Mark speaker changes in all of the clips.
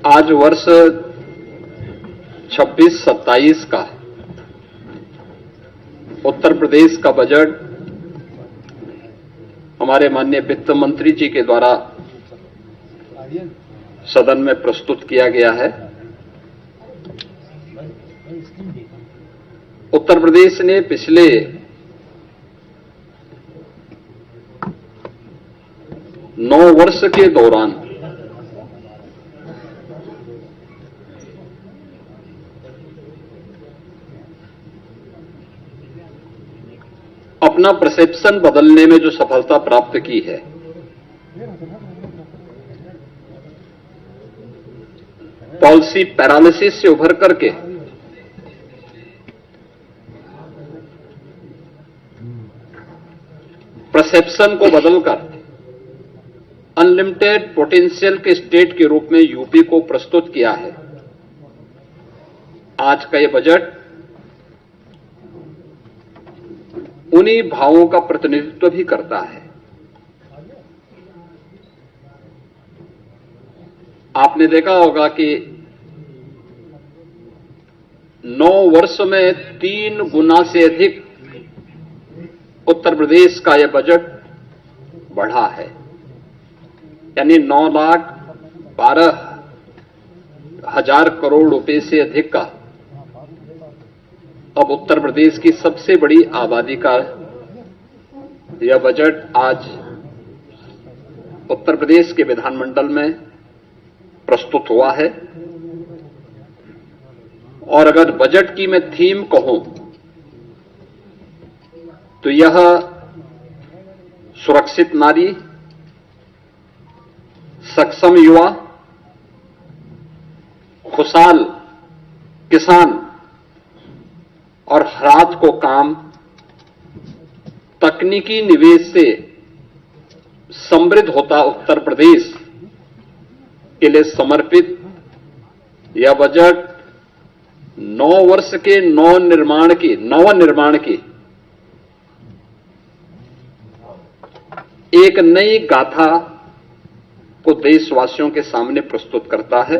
Speaker 1: आज वर्ष 26-27 का उत्तर प्रदेश का बजट हमारे माननीय वित्त मंत्री जी के द्वारा सदन में प्रस्तुत किया गया है। उत्तर प्रदेश ने पिछले 9 वर्ष के दौरान अपना परसेप्शन बदलने में जो सफलता प्राप्त की है, पॉलिसी पैरालिसिस से उभर करके परसेप्शन को बदलकर अनलिमिटेड पोटेंशियल के स्टेट के रूप में यूपी को प्रस्तुत किया है। आज का यह बजट उन्हीं भावों का प्रतिनिधित्व भी करता है। आपने देखा होगा कि 9 वर्ष में 3 गुना से अधिक उत्तर प्रदेश का यह बजट बढ़ा है, यानी 9,12,000 करोड़ रुपए से अधिक का अब उत्तर प्रदेश की सबसे बड़ी आबादी का यह बजट आज उत्तर प्रदेश के विधानमंडल में प्रस्तुत हुआ है। और अगर बजट की मैं थीम कहूं तो यह सुरक्षित नारी, सक्षम युवा, खुशहाल किसान और हाथ को काम, तकनीकी निवेश से समृद्ध होता उत्तर प्रदेश के लिए समर्पित यह बजट 9 वर्ष के नवनिर्माण की एक नई गाथा को देशवासियों के सामने प्रस्तुत करता है।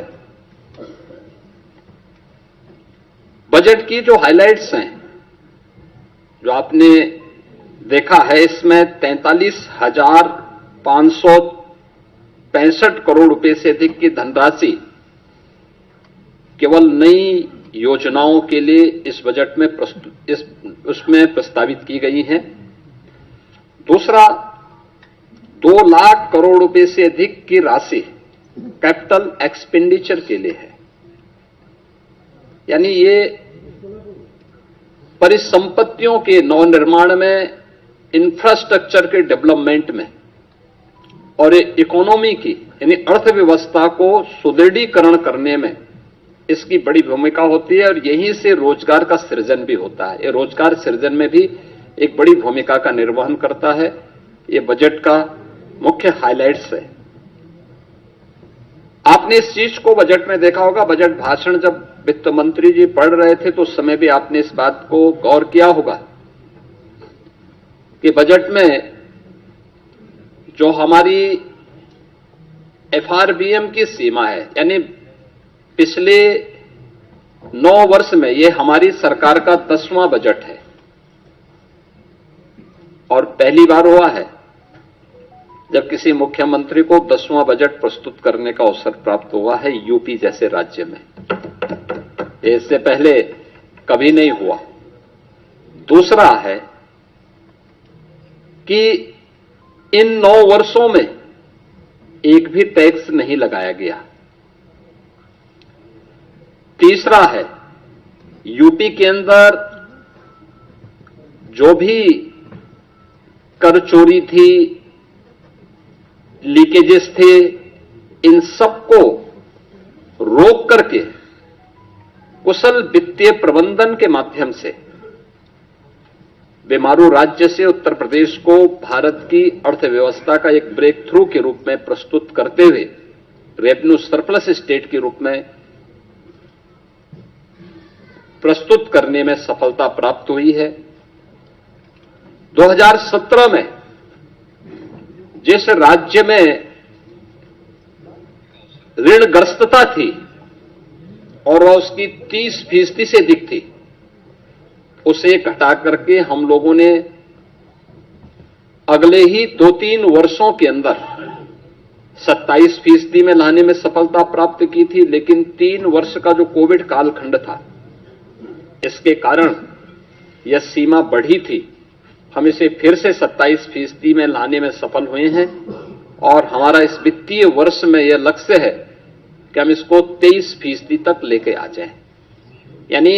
Speaker 1: बजट की जो हाइलाइट्स हैं, जो आपने देखा है, इसमें 43,565 करोड़ रुपए से अधिक की धनराशि केवल नई योजनाओं के लिए इस बजट में उसमें प्रस्तावित की गई हैं। दूसरा, 2 लाख करोड़ रुपए से अधिक की राशि कैपिटल एक्सपेंडिचर के लिए है, यानी ये परिसंपत्तियों के नवनिर्माण में, इंफ्रास्ट्रक्चर के डेवलपमेंट में और इकोनॉमी की यानी अर्थव्यवस्था को सुदृढ़ीकरण करने में इसकी बड़ी भूमिका होती है और यहीं से रोजगार का सृजन भी होता है। ये रोजगार सृजन में भी एक बड़ी भूमिका का निर्वहन करता है। ये बजट का मुख्य हाइलाइट्स है। आपने इस चीज को बजट में देखा होगा। बजट भाषण जब वित्त मंत्री जी पढ़ रहे थे तो उस समय भी आपने इस बात को गौर किया होगा कि बजट में जो हमारी एफआरबीएम की सीमा है, यानी पिछले 9 वर्ष में यह हमारी सरकार का 10वां बजट है और पहली बार हुआ है जब किसी मुख्यमंत्री को 10वां बजट प्रस्तुत करने का अवसर प्राप्त हुआ है यूपी जैसे राज्य में। इससे पहले कभी नहीं हुआ। दूसरा है कि इन 9 वर्षों में एक भी टैक्स नहीं लगाया गया। तीसरा है, यूपी के अंदर जो भी कर चोरी थी, लीकेजेस थे, इन सबको रोक करके कुशल वित्तीय प्रबंधन के माध्यम से बेमारू राज्य से उत्तर प्रदेश को भारत की अर्थव्यवस्था का एक ब्रेक थ्रू के रूप में प्रस्तुत करते हुए रेवेन्यू सरप्लस स्टेट के रूप में प्रस्तुत करने में सफलता प्राप्त हुई है। 2017 में जिस राज्य में ऋणग्रस्तता थी और वह उसकी 30% से अधिक थी, उसे घटा करके हम लोगों ने अगले ही 2-3 वर्षों के अंदर 27% में लाने में सफलता प्राप्त की थी। लेकिन 3 वर्ष का जो कोविड कालखंड था, इसके कारण यह सीमा बढ़ी थी। हम इसे फिर से 27% में लाने में सफल हुए हैं और हमारा इस वित्तीय वर्ष में यह लक्ष्य है कि हम इसको 23% तक लेके आ जाएं। यानी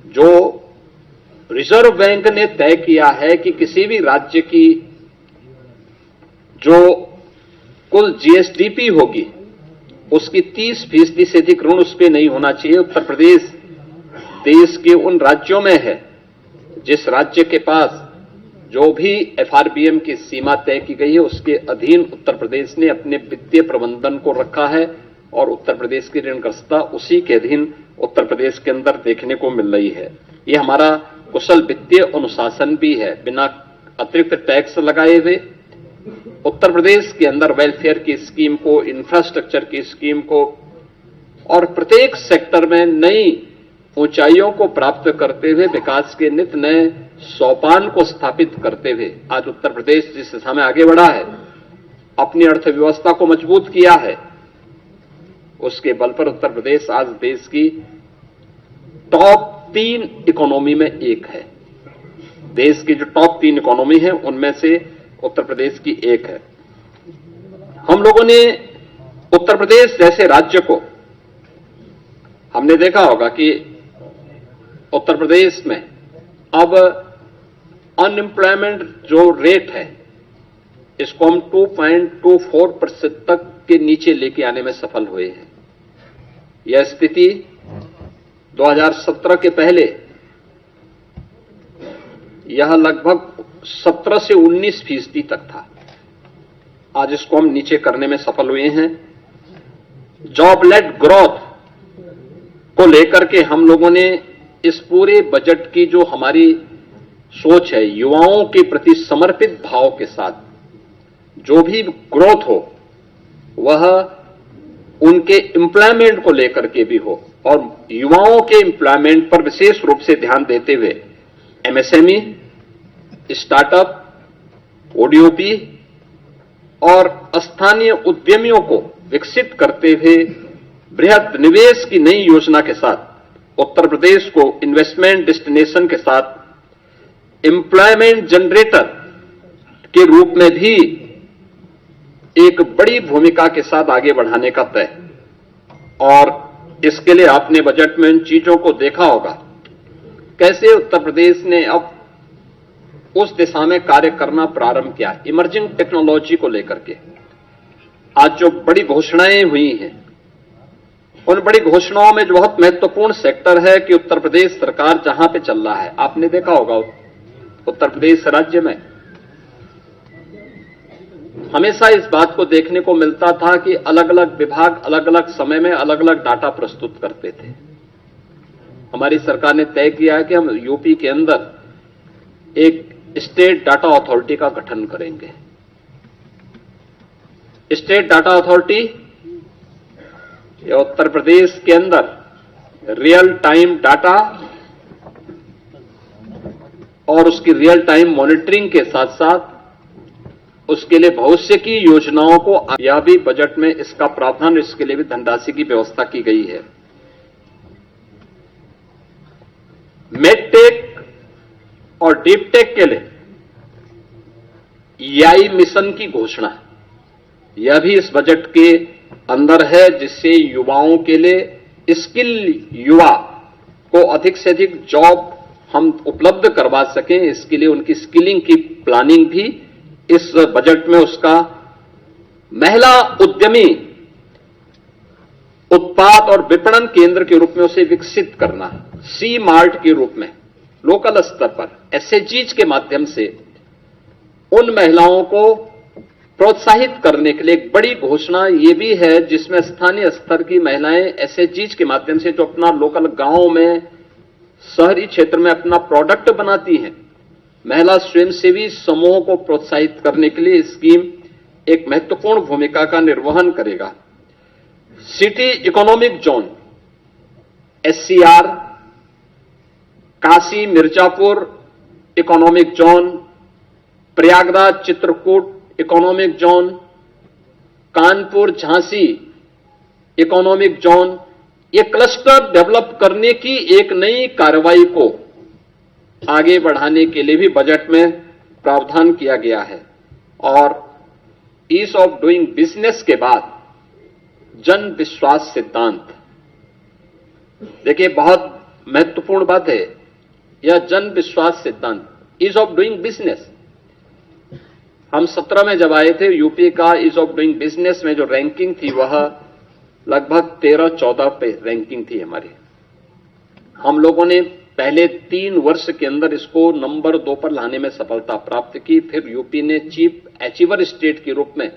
Speaker 1: जो रिजर्व बैंक ने तय किया है कि किसी भी राज्य की जो कुल जीएसडीपी होगी उसकी 30% से अधिक ऋण उस पर नहीं होना चाहिए। उत्तर प्रदेश देश के उन राज्यों में है जिस राज्य के पास जो भी एफआरबीएम की सीमा तय की गई है उसके अधीन उत्तर प्रदेश ने अपने वित्तीय प्रबंधन को रखा है और उत्तर प्रदेश की ऋणग्रस्तता उसी के अधीन उत्तर प्रदेश के अंदर देखने को मिल रही है। यह हमारा कुशल वित्तीय अनुशासन भी है। बिना अतिरिक्त टैक्स लगाए हुए उत्तर प्रदेश के अंदर वेलफेयर की स्कीम को, इंफ्रास्ट्रक्चर की स्कीम को और प्रत्येक सेक्टर में नई ऊंचाइयों को प्राप्त करते हुए विकास के नित नए सोपान को स्थापित करते हुए आज उत्तर प्रदेश जिस दिशा में आगे बढ़ा है, अपनी अर्थव्यवस्था को मजबूत किया है, उसके बल पर उत्तर प्रदेश आज देश की टॉप 3 इकोनॉमी में एक है। देश की जो टॉप 3 इकोनॉमी है उनमें से उत्तर प्रदेश की एक है। हम लोगों ने उत्तर प्रदेश जैसे राज्य को, हमने देखा होगा कि उत्तर प्रदेश में अब अनएम्प्लॉयमेंट जो रेट है इसको हम 2.24% तक के नीचे लेके आने में सफल हुए हैं। यह स्थिति 2017 के पहले यह लगभग 17 से 19% तक था। आज इसको हम नीचे करने में सफल हुए हैं। जॉब लेड ग्रोथ को लेकर के हम लोगों ने इस पूरे बजट की जो हमारी सोच है, युवाओं के प्रति समर्पित भाव के साथ जो भी ग्रोथ हो वह उनके एम्प्लॉयमेंट को लेकर के भी हो और युवाओं के एम्प्लॉयमेंट पर विशेष रूप से ध्यान देते हुए एमएसएमई, स्टार्टअप, ओडीओपी और स्थानीय उद्यमियों को विकसित करते हुए बृहद निवेश की नई योजना के साथ उत्तर प्रदेश को इन्वेस्टमेंट डेस्टिनेशन के साथ एम्प्लॉयमेंट जनरेटर के रूप में भी एक बड़ी भूमिका के साथ आगे बढ़ाने का तय। और इसके लिए आपने बजट में इन चीजों को देखा होगा, कैसे उत्तर प्रदेश ने अब उस दिशा में कार्य करना प्रारंभ किया। इमर्जिंग टेक्नोलॉजी को लेकर के आज जो बड़ी घोषणाएं हुई हैं, उन बड़ी घोषणाओं में जो बहुत महत्वपूर्ण सेक्टर है कि उत्तर प्रदेश सरकार जहां पे चल रहा है, आपने देखा होगा उत्तर प्रदेश राज्य में हमेशा इस बात को देखने को मिलता था कि अलग अलग विभाग अलग अलग समय में अलग अलग डाटा प्रस्तुत करते थे। हमारी सरकार ने तय किया है कि हम यूपी के अंदर एक स्टेट डाटा अथॉरिटी का गठन करेंगे। स्टेट डाटा अथॉरिटी या उत्तर प्रदेश के अंदर रियल टाइम डाटा और उसकी रियल टाइम मॉनिटरिंग के साथ साथ उसके लिए भविष्य की योजनाओं को, यह भी बजट में इसका प्रावधान, इसके लिए भी धनराशि की व्यवस्था की गई है। मेडटेक और डीपटेक के लिए EI मिशन की घोषणा, यह भी इस बजट के अंदर है, जिससे युवाओं के लिए स्किल युवा को अधिक से अधिक जॉब हम उपलब्ध करवा सकें। इसके लिए उनकी स्किलिंग की प्लानिंग भी इस बजट में, उसका महिला उद्यमी उत्पाद और विपणन केंद्र के रूप में उसे विकसित करना, सी मार्ट के रूप में लोकल स्तर पर एसएचजीज के माध्यम से उन महिलाओं को प्रोत्साहित करने के लिए एक बड़ी घोषणा ये भी है, जिसमें स्थानीय स्तर की महिलाएं एसएचजीज के माध्यम से जो अपना लोकल गांव में, शहरी क्षेत्र में अपना प्रोडक्ट बनाती हैं, महिला स्वयंसेवी समूहों को प्रोत्साहित करने के लिए स्कीम एक महत्वपूर्ण भूमिका का निर्वहन करेगा। City economic zone SCR, Kashi Mirzapur economic zone, Prayagraj Chitrakoot economic zone, Kanpur Jhansi economic zone, ये क्लस्टर डेवलप करने की एक नई कार्रवाई को आगे बढ़ाने के लिए भी बजट में प्रावधान किया गया है। और ईज ऑफ डूइंग बिजनेस के बाद जन विश्वास सिद्धांत, देखिए बहुत महत्वपूर्ण बात है यह जन विश्वास सिद्धांत, ईज ऑफ डूइंग बिजनेस। हम 17 में जब आए थे, यूपी का ईज ऑफ डूइंग बिजनेस में जो रैंकिंग थी वह लगभग 13-14 पे रैंकिंग थी हमारी। हम लोगों ने पहले 3 वर्ष के अंदर इसको नंबर 2 पर लाने में सफलता प्राप्त की। फिर यूपी ने चीफ अचीवर स्टेट के रूप में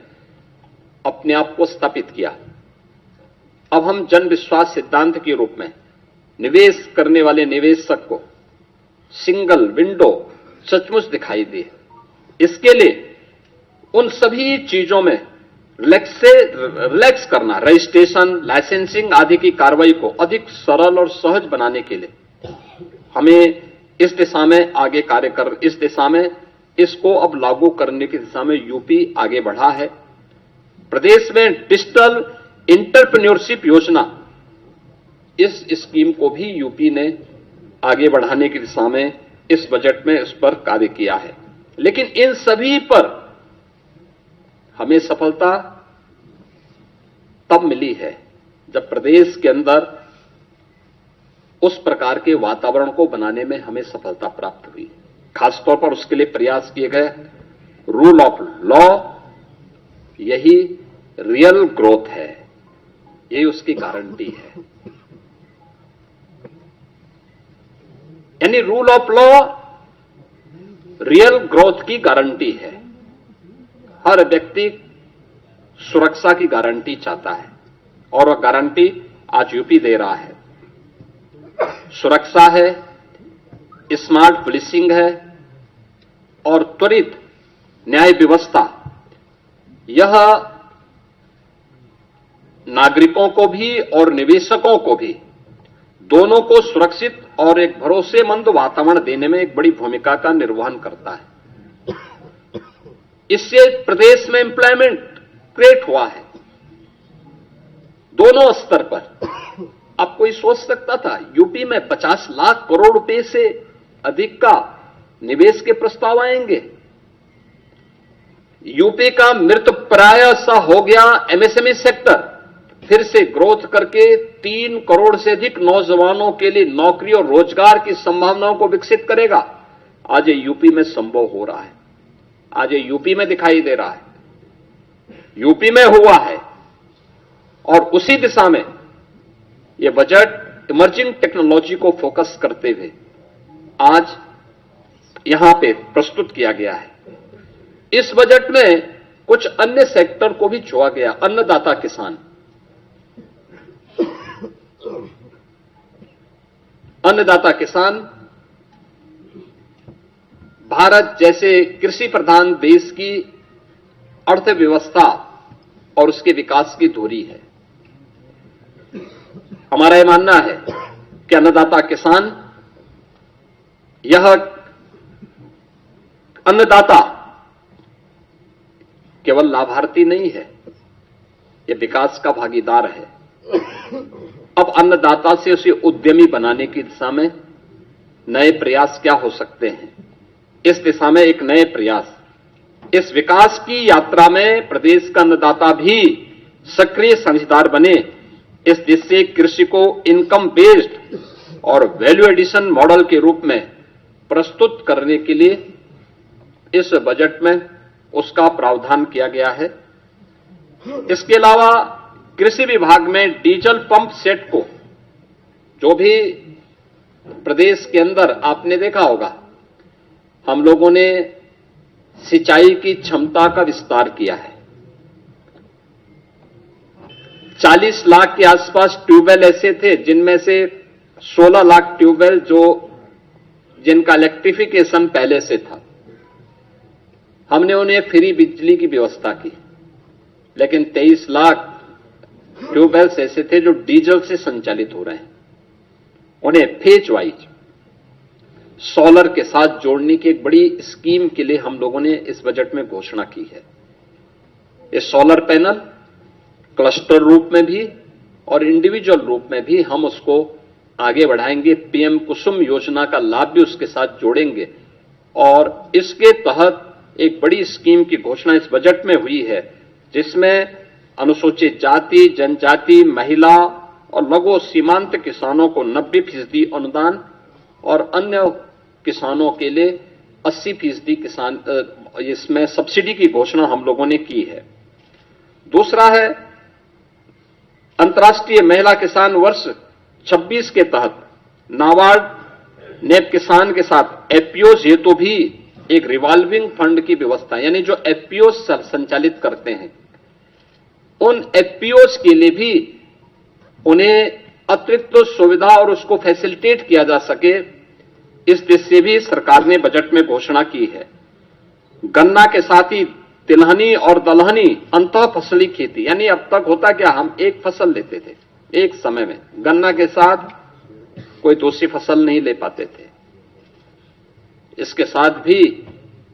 Speaker 1: अपने आप को स्थापित किया। अब हम जन विश्वास सिद्धांत के रूप में निवेश करने वाले निवेशक को सिंगल विंडो सचमुच दिखाई दे, इसके लिए उन सभी चीजों में रिलैक्स करना, रजिस्ट्रेशन, लाइसेंसिंग आदि की कार्रवाई को अधिक सरल और सहज बनाने के लिए हमें इस दिशा में आगे कार्य कर, इस दिशा में इसको अब लागू करने की दिशा में यूपी आगे बढ़ा है। प्रदेश में डिजिटल एंटरप्रेन्योरशिप योजना, इस स्कीम को भी यूपी ने आगे बढ़ाने की दिशा में इस बजट में इस पर कार्य किया है। लेकिन इन सभी पर हमें सफलता तब मिली है जब प्रदेश के अंदर उस प्रकार के वातावरण को बनाने में हमें सफलता प्राप्त हुई। खासतौर पर उसके लिए प्रयास किए गए रूल ऑफ लॉ, यही रियल ग्रोथ है, यही उसकी गारंटी है। यानी rule of law real growth की गारंटी है। हर व्यक्ति सुरक्षा की गारंटी चाहता है और वह गारंटी आज यूपी दे रहा है। सुरक्षा है, स्मार्ट पुलिसिंग है और त्वरित न्याय व्यवस्था, यह नागरिकों को भी और निवेशकों को भी दोनों को सुरक्षित और एक भरोसेमंद वातावरण देने में एक बड़ी भूमिका का निर्वहन करता है। इससे प्रदेश में एम्प्लॉयमेंट क्रिएट हुआ है दोनों स्तर पर। अब कोई सोच सकता था यूपी में 50 लाख करोड़ रुपए से अधिक का निवेश के प्रस्ताव आएंगे? यूपी का मृत प्राय सा हो गया एमएसएमई सेक्टर, फिर से ग्रोथ करके 3 करोड़ से अधिक नौजवानों के लिए नौकरी और रोजगार की संभावनाओं को विकसित करेगा। आज ये यूपी में संभव हो रहा है, आज ये यूपी में दिखाई दे रहा है, यूपी में हुआ है। और उसी दिशा में यह बजट इमर्जिंग टेक्नोलॉजी को फोकस करते हुए आज यहां पे प्रस्तुत किया गया है। इस बजट में कुछ अन्य सेक्टर को भी छुआ गया। अन्नदाता किसान, अन्नदाता किसान भारत जैसे कृषि प्रधान देश की अर्थव्यवस्था और उसके विकास की धुरी है। हमारा यह मानना है कि अन्नदाता किसान, यह अन्नदाता केवल लाभार्थी नहीं है, यह विकास का भागीदार है। अब अन्नदाता से उसे उद्यमी बनाने की दिशा में नए प्रयास क्या हो सकते हैं, इस दिशा में एक नए प्रयास, इस विकास की यात्रा में प्रदेश का अन्नदाता भी सक्रिय साझेदार बने। इस दिशा से कृषि को इनकम बेस्ड और वैल्यू एडिशन मॉडल के रूप में प्रस्तुत करने के लिए इस बजट में उसका प्रावधान किया गया है। इसके अलावा कृषि विभाग में डीजल पंप सेट को, जो भी प्रदेश के अंदर आपने देखा होगा, हम लोगों ने सिंचाई की क्षमता का विस्तार किया है। 40 लाख के आसपास ट्यूबवेल ऐसे थे जिनमें से 16 लाख ट्यूबवेल जिनका इलेक्ट्रिफिकेशन पहले से था, हमने उन्हें फ्री बिजली की व्यवस्था की। लेकिन 23 लाख ट्यूबवेल्स ऐसे थे जो डीजल से संचालित हो रहे हैं, उन्हें फेज वाइज सोलर के साथ जोड़ने की एक बड़ी स्कीम के लिए हम लोगों ने इस बजट में घोषणा की है। ये सोलर पैनल क्लस्टर रूप में भी और इंडिविजुअल रूप में भी हम उसको आगे बढ़ाएंगे। पीएम कुसुम योजना का लाभ भी उसके साथ जोड़ेंगे और इसके तहत एक बड़ी स्कीम की घोषणा इस बजट में हुई है, जिसमें अनुसूचित जाति, जनजाति, महिला और लघु सीमांत किसानों को 90% अनुदान और अन्य किसानों के लिए 80% किसान इसमें सब्सिडी की घोषणा हम लोगों ने की है। दूसरा है अंतर्राष्ट्रीय महिला किसान वर्ष 26 के तहत नाबार्ड नेप किसान के साथ एफपीओज हेतु भी एक रिवॉल्विंग फंड की व्यवस्था, यानी जो एफपीओज संचालित करते हैं उन एफपीओज के लिए भी उन्हें अतिरिक्त सुविधा और उसको फैसिलिटेट किया जा सके, इस दिशा से भी सरकार ने बजट में घोषणा की है। गन्ना के साथ ही तिलहनी और दलहनी अंतः फसली खेती, यानी अब तक होता क्या, हम एक फसल लेते थे एक समय में, गन्ना के साथ कोई दूसरी फसल नहीं ले पाते थे। इसके साथ भी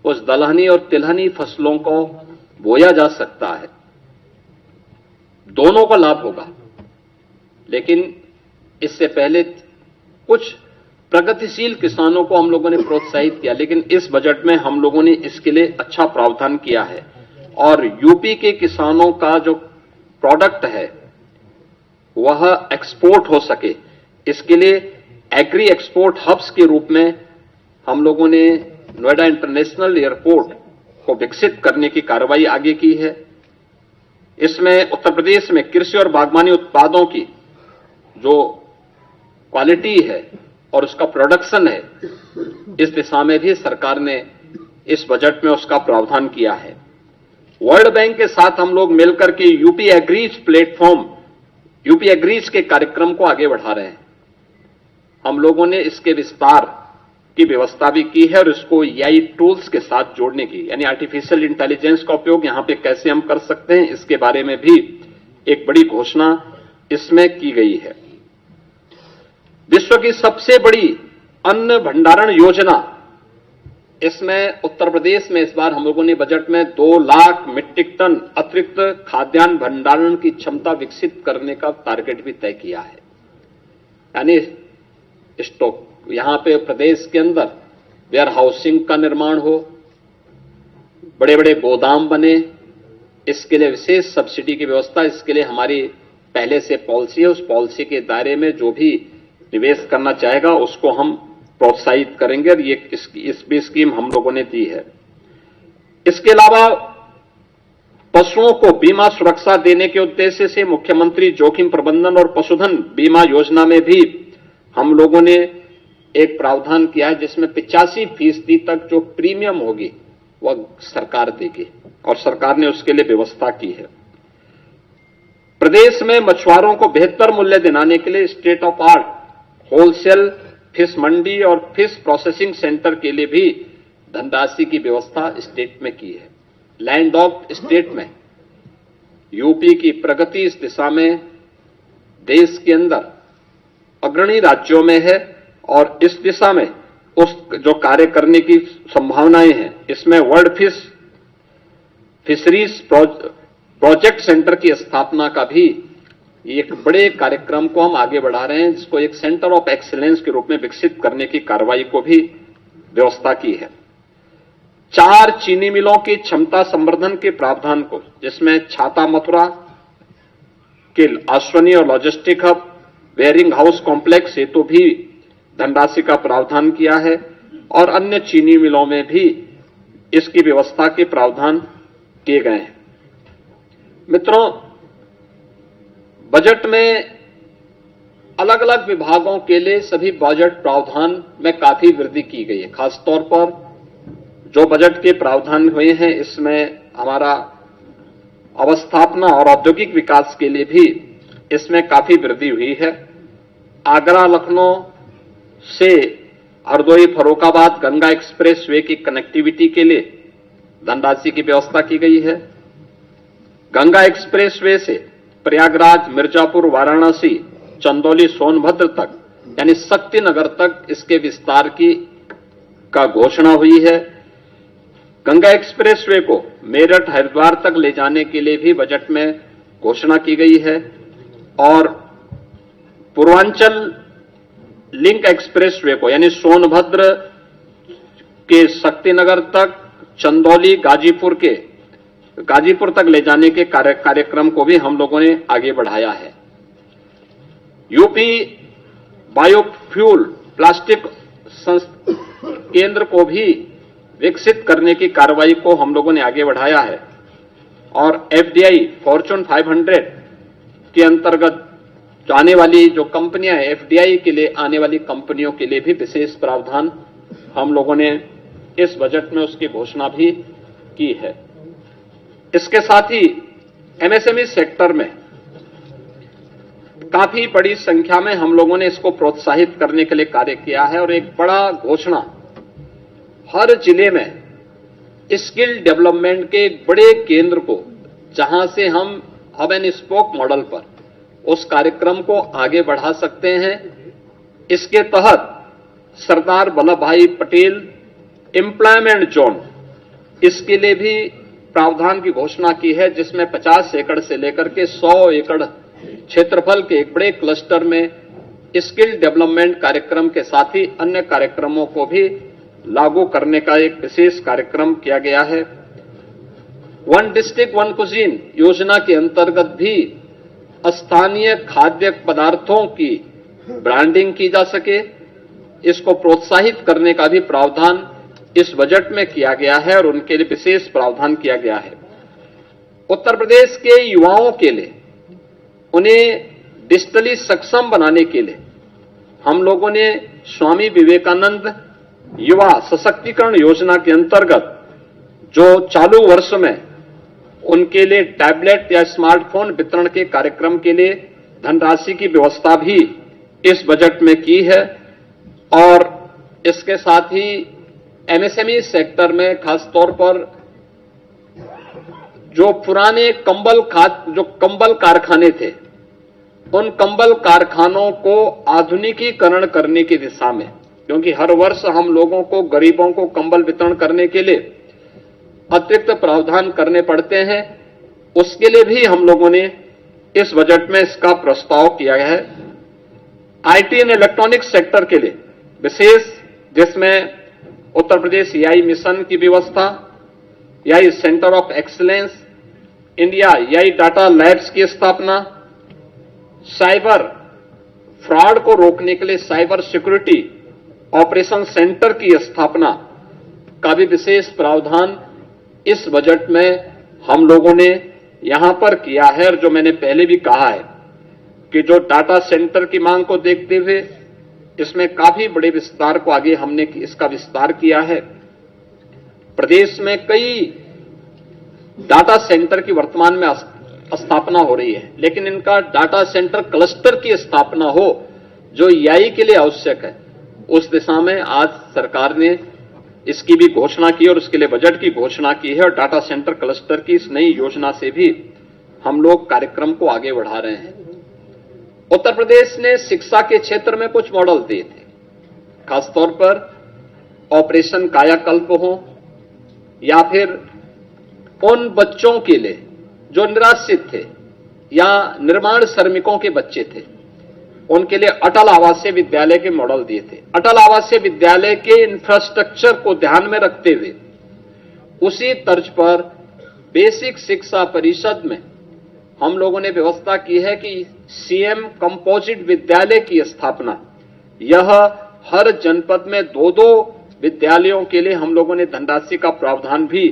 Speaker 1: उस दलहनी और तिलहनी फसलों को बोया जा सकता है, दोनों को लाभ होगा। लेकिन इससे पहले कुछ प्रगतिशील किसानों को हम लोगों ने प्रोत्साहित किया, लेकिन इस बजट में हम लोगों ने इसके लिए अच्छा प्रावधान किया है और यूपी के किसानों का जो प्रोडक्ट है वह एक्सपोर्ट हो सके, इसके लिए एग्री एक्सपोर्ट हब्स के रूप में हम लोगों ने नोएडा इंटरनेशनल एयरपोर्ट को विकसित करने की कार्रवाई आगे की है। इसमें उत्तर प्रदेश में कृषि और बागवानी उत्पादों की जो क्वालिटी है और उसका प्रोडक्शन है, इस दिशा में भी सरकार ने इस बजट में उसका प्रावधान किया है। वर्ल्ड बैंक के साथ हम लोग मिलकर के UP agrees platform, UP agrees के कार्यक्रम को आगे बढ़ा रहे हैं। हम लोगों ने इसके विस्तार की व्यवस्था भी की है और इसको एआई टूल्स के साथ जोड़ने की, यानी आर्टिफिशियल इंटेलिजेंस का उपयोग यहां पे कैसे हम कर सकते हैं, इसके बारे में भी एक बड़ी घोषणा इसमें की गई है। विश्व की सबसे बड़ी अन्न भंडारण योजना, इसमें उत्तर प्रदेश में इस बार हम लोगों ने बजट में 2 लाख मीट्रिक टन अतिरिक्त खाद्यान्न भंडारण की क्षमता विकसित करने का टारगेट भी तय किया है। यानी स्टॉक यहां पे प्रदेश के अंदर वेयर हाउसिंग का निर्माण हो, बड़े बड़े गोदाम बने, इसके लिए विशेष सब्सिडी की व्यवस्था, इसके लिए हमारी पहले से पॉलिसी है, उस पॉलिसी के दायरे में जो भी निवेश करना चाहेगा उसको हम प्रोत्साहित करेंगे और ये इस भी स्कीम हम लोगों ने दी है। इसके अलावा पशुओं को बीमा सुरक्षा देने के उद्देश्य से मुख्यमंत्री जोखिम प्रबंधन और पशुधन बीमा योजना में भी हम लोगों ने एक प्रावधान किया है, जिसमें 85% तक जो प्रीमियम होगी वह सरकार देगी और सरकार ने उसके लिए व्यवस्था की है। प्रदेश में मछुआरों को बेहतर मूल्य दिलाने के लिए state of art wholesale fish mandi और फिश प्रोसेसिंग सेंटर के लिए भी धनराशि की व्यवस्था स्टेट में की है। लैंड ऑफ स्टेट में यूपी की प्रगति इस दिशा में देश के अंदर अग्रणी राज्यों में है और इस दिशा में उस जो कार्य करने की संभावनाएं हैं, इसमें वर्ल्ड फिशरीज प्रोजेक्ट सेंटर की स्थापना का भी एक बड़े कार्यक्रम को हम आगे बढ़ा रहे हैं, जिसको एक सेंटर ऑफ एक्सीलेंस के रूप में विकसित करने की कार्रवाई को भी व्यवस्था की है। 4 चीनी मिलों की क्षमता संवर्धन के प्रावधान को, जिसमें छाता मथुरा के अश्वनी और logistic hub wearing house complex हेतु भी धनराशि का प्रावधान किया है और अन्य चीनी मिलों में भी इसकी व्यवस्था के प्रावधान किए गए हैं। मित्रों, बजट में अलग अलग विभागों के लिए सभी बजट प्रावधान में काफी वृद्धि की गई है। खासतौर पर जो बजट के प्रावधान हुए हैं, इसमें हमारा अवस्थापना और औद्योगिक विकास के लिए भी इसमें काफी वृद्धि हुई है। आगरा लखनऊ से हरदोई फर्रुखाबाद गंगा एक्सप्रेस वे की कनेक्टिविटी के लिए धनराशि की व्यवस्था की गई है। गंगा एक्सप्रेस वे से प्रयागराज, मिर्जापुर, वाराणसी, चंदौली, सोनभद्र तक यानी शक्तिनगर तक इसके विस्तार का घोषणा हुई है। गंगा एक्सप्रेसवे को मेरठ, हरिद्वार तक ले जाने के लिए भी बजट में घोषणा की गई है और पूर्वांचल लिंक एक्सप्रेसवे को यानी सोनभद्र के शक्तिनगर तक, चंदौली, गाजीपुर तक ले जाने के कार्यक्रम को भी हम लोगों ने आगे बढ़ाया है। यूपी बायोफ्यूल प्लास्टिक केंद्र को भी विकसित करने की कार्रवाई को हम लोगों ने आगे बढ़ाया है और एफडीआई फॉर्च्यून 500 के अंतर्गत आने वाली जो कंपनियां हैं, एफडीआई के लिए आने वाली कंपनियों के लिए भी विशेष प्रावधान हम लोगों ने इस बजट में उसकी घोषणा भी की है। इसके साथ ही एमएसएमई सेक्टर में काफी बड़ी संख्या में हम लोगों ने इसको प्रोत्साहित करने के लिए कार्य किया है और एक बड़ा घोषणा हर जिले में स्किल डेवलपमेंट के एक बड़े केंद्र को, जहां से हम हब एंड स्पोक मॉडल पर उस कार्यक्रम को आगे बढ़ा सकते हैं। इसके तहत सरदार वल्लभ भाई पटेल एम्प्लॉयमेंट जोन, इसके लिए भी प्रावधान की घोषणा की है, जिसमें 50 एकड़ से लेकर के 100 एकड़ क्षेत्रफल के एक बड़े क्लस्टर में स्किल डेवलपमेंट कार्यक्रम के साथ ही अन्य कार्यक्रमों को भी लागू करने का एक विशेष कार्यक्रम किया गया है। वन डिस्ट्रिक्ट वन कुजीन योजना के अंतर्गत भी स्थानीय खाद्य पदार्थों की ब्रांडिंग की जा सके, इसको प्रोत्साहित करने का भी प्रावधान इस बजट में किया गया है और उनके लिए विशेष प्रावधान किया गया है। उत्तर प्रदेश के युवाओं के लिए उन्हें डिजिटली सक्षम बनाने के लिए हम लोगों ने स्वामी विवेकानंद युवा सशक्तिकरण योजना के अंतर्गत जो चालू वर्ष में उनके लिए टैबलेट या स्मार्टफोन वितरण के कार्यक्रम के लिए धनराशि की व्यवस्था भी इस बजट में की है और इसके साथ ही एमएसएमई सेक्टर में खासतौर पर जो पुराने कंबल कारखाने थे, उन कंबल कारखानों को आधुनिकीकरण करने की दिशा में, क्योंकि हर वर्ष हम लोगों को, गरीबों को कंबल वितरण करने के लिए अतिरिक्त प्रावधान करने पड़ते हैं, उसके लिए भी हम लोगों ने इस बजट में इसका प्रस्ताव किया है। आईटी एंड इलेक्ट्रॉनिक्स सेक्टर के लिए विशेष, जिसमें उत्तर प्रदेश एआई मिशन की व्यवस्था, AI centre of excellence, India AI data labs की स्थापना, साइबर फ्रॉड को रोकने के लिए साइबर सिक्योरिटी ऑपरेशन सेंटर की स्थापना का भी विशेष प्रावधान इस बजट में हम लोगों ने यहां पर किया है। और जो मैंने पहले भी कहा है कि जो डाटा सेंटर की मांग को देखते हुए इसमें काफी बड़े विस्तार को आगे हमने इसका विस्तार किया है। प्रदेश में कई डाटा सेंटर की वर्तमान में स्थापना हो रही है, लेकिन इनका डाटा सेंटर क्लस्टर की स्थापना हो जो एआई के लिए आवश्यक है, उस दिशा में आज सरकार ने इसकी भी घोषणा की और उसके लिए बजट की घोषणा की है और डाटा सेंटर क्लस्टर की इस नई योजना से भी हम लोग कार्यक्रम को आगे बढ़ा रहे हैं। उत्तर प्रदेश ने शिक्षा के क्षेत्र में कुछ मॉडल दिए थे, खासतौर पर ऑपरेशन कायाकल्प हो या फिर उन बच्चों के लिए जो निराश्रित थे या निर्माण श्रमिकों के बच्चे थे, उनके लिए अटल आवासीय विद्यालय के मॉडल दिए थे। अटल आवासीय विद्यालय के इंफ्रास्ट्रक्चर को ध्यान में रखते हुए उसी तर्ज पर बेसिक शिक्षा परिषद में हम लोगों ने व्यवस्था की है कि सीएम कंपोजिट विद्यालय की स्थापना, यह हर जनपद में 2-2 विद्यालयों के लिए हम लोगों ने धनराशि का प्रावधान भी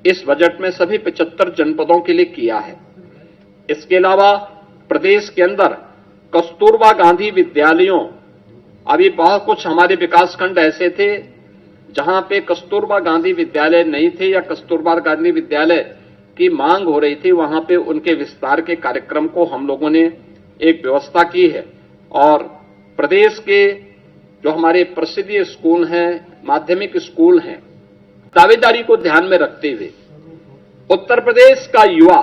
Speaker 1: इस बजट में सभी 75 जनपदों के लिए किया है। इसके अलावा प्रदेश के अंदर कस्तूरबा गांधी विद्यालयों, अभी बहुत कुछ हमारे विकासखंड ऐसे थे जहां पे कस्तूरबा गांधी विद्यालय नहीं थे या कस्तूरबा गांधी विद्यालय की मांग हो रही थी, वहां पे उनके विस्तार के कार्यक्रम को हम लोगों ने एक व्यवस्था की है। और प्रदेश के जो हमारे प्रसिद्ध स्कूल हैं, माध्यमिक स्कूल हैं, दावेदारी को ध्यान में रखते हुए उत्तर प्रदेश का युवा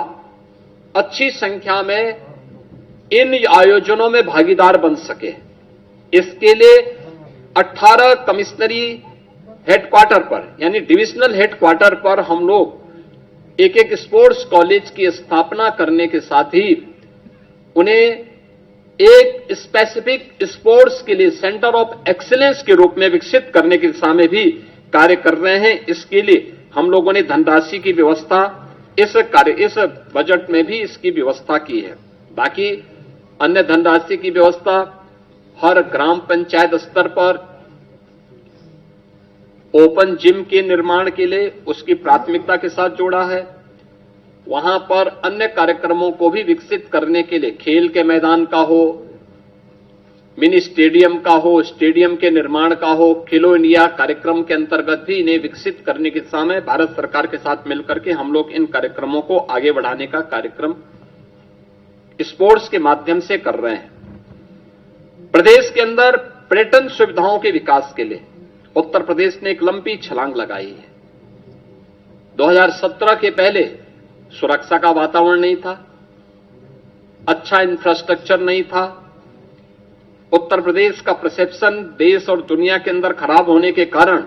Speaker 1: अच्छी संख्या में इन आयोजनों में भागीदार बन सके। इसके लिए 18 कमिश्नरी हेडक्वार्टर पर यानी डिविजनल हेडक्वार्टर पर हम लोग एक एक स्पोर्ट्स कॉलेज की स्थापना करने के साथ ही उन्हें एक स्पेसिफिक स्पोर्ट्स के लिए सेंटर ऑफ एक्सीलेंस के रूप में विकसित करने की दिशा में भी कार्य कर रहे हैं। इसके लिए हम लोगों ने धनराशि की व्यवस्था इस बजट में भी इसकी व्यवस्था की है। बाकी अन्य धनराशि की व्यवस्था हर ग्राम पंचायत स्तर पर ओपन जिम के निर्माण के लिए उसकी प्राथमिकता के साथ जोड़ा है। वहां पर अन्य कार्यक्रमों को भी विकसित करने के लिए खेल के मैदान का हो, मिनी स्टेडियम का हो, स्टेडियम के निर्माण का हो, खेलो इंडिया कार्यक्रम के अंतर्गत भी इन्हें विकसित करने की दिशा में भारत सरकार के साथ मिलकर के हम लोग इन कार्यक्रमों को आगे बढ़ाने का कार्यक्रम स्पोर्ट्स के माध्यम से कर रहे हैं। प्रदेश के अंदर पर्यटन सुविधाओं के विकास के लिए उत्तर प्रदेश ने एक लंबी छलांग लगाई है। 2017 के पहले सुरक्षा का वातावरण नहीं था, अच्छा इंफ्रास्ट्रक्चर नहीं था। उत्तर प्रदेश का परसेप्शन देश और दुनिया के अंदर खराब होने के कारण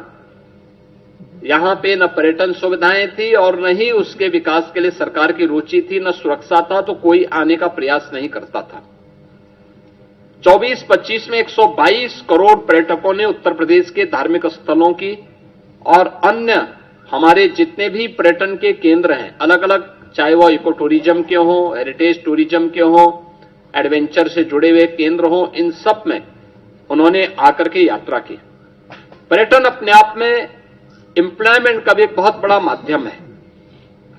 Speaker 1: यहां पे न पर्यटन सुविधाएं थी और न ही उसके विकास के लिए सरकार की रुचि थी, न सुरक्षा था, तो कोई आने का प्रयास नहीं करता था। 24-25 में 122 करोड़ पर्यटकों ने उत्तर प्रदेश के धार्मिक स्थलों की और अन्य हमारे जितने भी पर्यटन के केंद्र हैं अलग अलग, चाहे वो इको टूरिज्म के हों, हेरिटेज टूरिज्म के हों, एडवेंचर से जुड़े हुए केंद्र हों, इन सब में उन्होंने आकर के यात्रा की। पर्यटन अपने आप में एम्प्लॉयमेंट का भी एक बहुत बड़ा माध्यम है,